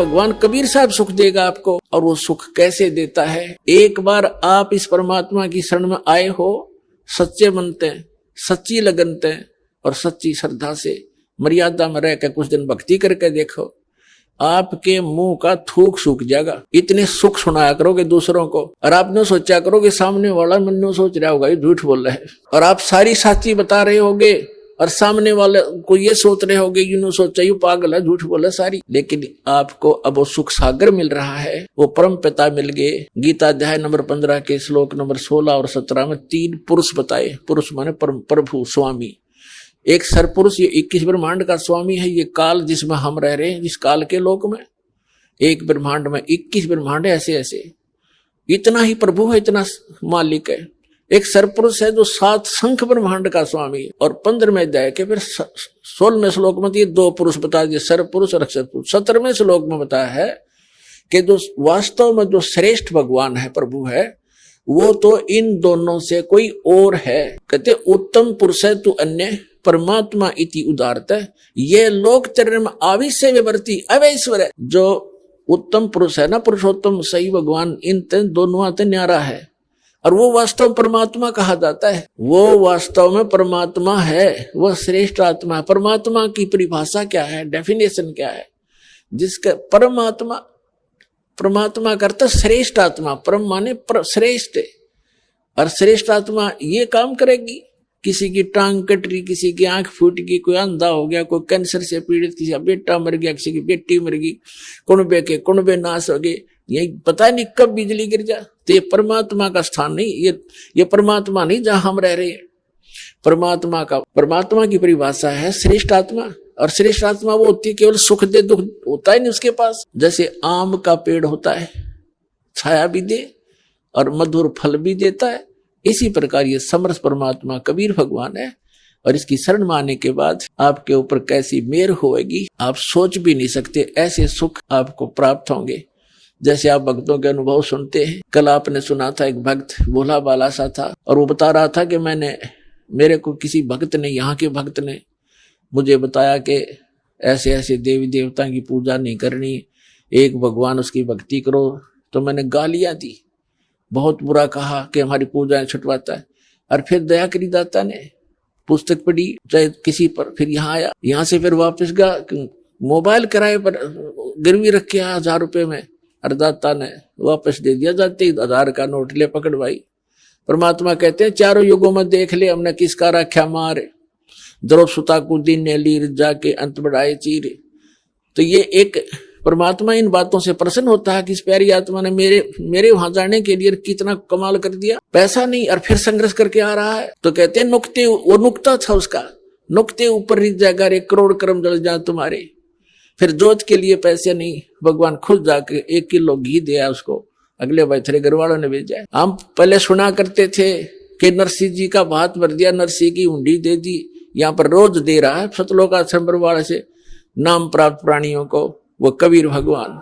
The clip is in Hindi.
भगवान कबीर साहब सुख देगा आपको, और वो सुख कैसे देता है? एक बार आप इस परमात्मा की शरण में आए हो, सच्चे बनते, सच्ची लगनते और सच्ची श्रद्धा से मर्यादा में रह के कुछ दिन भक्ति करके देखो, आपके मुंह का थूक सूख जाएगा। इतने सुख सुनाया करोगे दूसरों को, और आपने सोचा करोगे सामने वाला मन सोच रहा होगा ये झूठ बोल रहा है, और आप सारी साची बता रहे होगे, और सामने वाले को ये सोच रहे होगे यूं सोचा यू पागल है, झूठ बोला सारी। लेकिन आपको अब वो सुख सागर मिल रहा है, वो परम पिता मिल गए। गीता अध्याय नंबर 15 के श्लोक नंबर 16 और 17 में 3 पुरुष बताए। पुरुष माने प्रभु स्वामी। एक सरपुरुष, ये 21 ब्रह्मांड का स्वामी है, ये काल जिसमें हम रह रहे हैं, जिस काल के लोक में एक ब्रह्मांड में 21 ब्रह्मांड ऐसे ऐसे, इतना ही प्रभु है, इतना मालिक है। एक सरपुरुष है जो 7 शंख ब्रह्मांड का स्वामी है। और 15वें अध्याय के फिर 16वें श्लोक में ये 2 पुरुष बता दिए, सरपुरुष और अक्षरपुरुष। 17वें श्लोक में बताया है कि जो वास्तव में जो श्रेष्ठ भगवान है, प्रभु है, वो तो इन दोनों से कोई और है। कहते उत्तम पुरुष है तू अन्य परमात्मा इति उदारत है, ये लोक चरण में आविश्य विवर्ती अवैश्वर है। जो उत्तम पुरुष है ना, पुरुषोत्तम सही भगवान, इन दोनों आते न्यारा है, और वो वास्तव परमात्मा कहा जाता है। वो वास्तव में परमात्मा है, वह श्रेष्ठ आत्मा है। परमात्मा की परिभाषा क्या है, डेफिनेशन क्या है? जिसका परमात्मा, परमात्मा करता श्रेष्ठ आत्मा, परम माने श्रेष्ठ, और श्रेष्ठ आत्मा ये काम करेगी। किसी की टांग कट रही, किसी की आंख फूट गई, कोई अंधा हो गया, कोई कैंसर से पीड़ित, किसी का बेटा मर गया, किसी की बेटी मर गई, कुनबे नाश हो गए, यही पता नहीं कब बिजली गिर जा। तो ये परमात्मा का स्थान नहीं, ये परमात्मा नहीं जहां हम रह रहे हैं। परमात्मा की परिभाषा है श्रेष्ठ आत्मा, और श्रेष्ठ आत्मा वो होती है केवल सुख दे, दुख होता ही नहीं उसके पास। जैसे आम का पेड़ होता है, छाया भी दे और मधुर फल भी देता है, इसी प्रकार ये समर्थ परमात्मा कबीर भगवान है। और इसकी शरण माने के बाद आपके ऊपर कैसी मेहर होगी आप सोच भी नहीं सकते। ऐसे सुख आपको प्राप्त होंगे जैसे आप भक्तों के अनुभव सुनते हैं। कल आपने सुना था, एक भक्त भोला बाला सा था, और वो बता रहा था कि मेरे को किसी भक्त ने, यहाँ के भक्त ने मुझे बताया कि ऐसे ऐसे देवी देवता की पूजा नहीं करनी, एक भगवान उसकी भक्ति करो। तो मैंने गालियां दी, बहुत बुरा कहा कि हमारी पूजाएं छुटवाता है। और फिर दया करी दाता ने पुस्तक पढ़ी चाहे किसी पर, फिर यहाँ आया, यहाँ से फिर वापस गया, मोबाइल किराए पर गिरवी रख के 1000 रुपये में, और दाता ने वापस दे दिया। जाते ही 1000 का नोट ले पकड़ भाई। परमात्मा कहते हैं चारों युगों में देख ले हमने किसका रखा मार, द्रव सुता को दिन ने लीर जाके अंत बढ़ाए चीर। तो ये एक परमात्मा इन बातों से प्रसन्न होता है कि इस प्यारी आत्मा ने मेरे वहां जाने के लिए कितना कमाल कर दिया, पैसा नहीं और फिर संघर्ष करके आ रहा है। तो कहते हैं नुक्ते, वो नुक्ता था उसका, नुक्ते ऊपर रिझ जाएगा रे करोड़ कर्म जल जा तुम्हारे। फिर जोत के लिए पैसे नहीं, भगवान खुद जाके 1 किलो घी दिया उसको, अगले भाई तेरे घर वालों ने भेजा। हम पहले सुना करते थे कि नरसिंह जी का भात भर दिया, नरसिंह की हुंडी दे दी, यहाँ पर रोज दे रहा है सतलोक आश्रम परवाड़ से नाम प्राप्त प्राणियों को वो कबीर भगवान।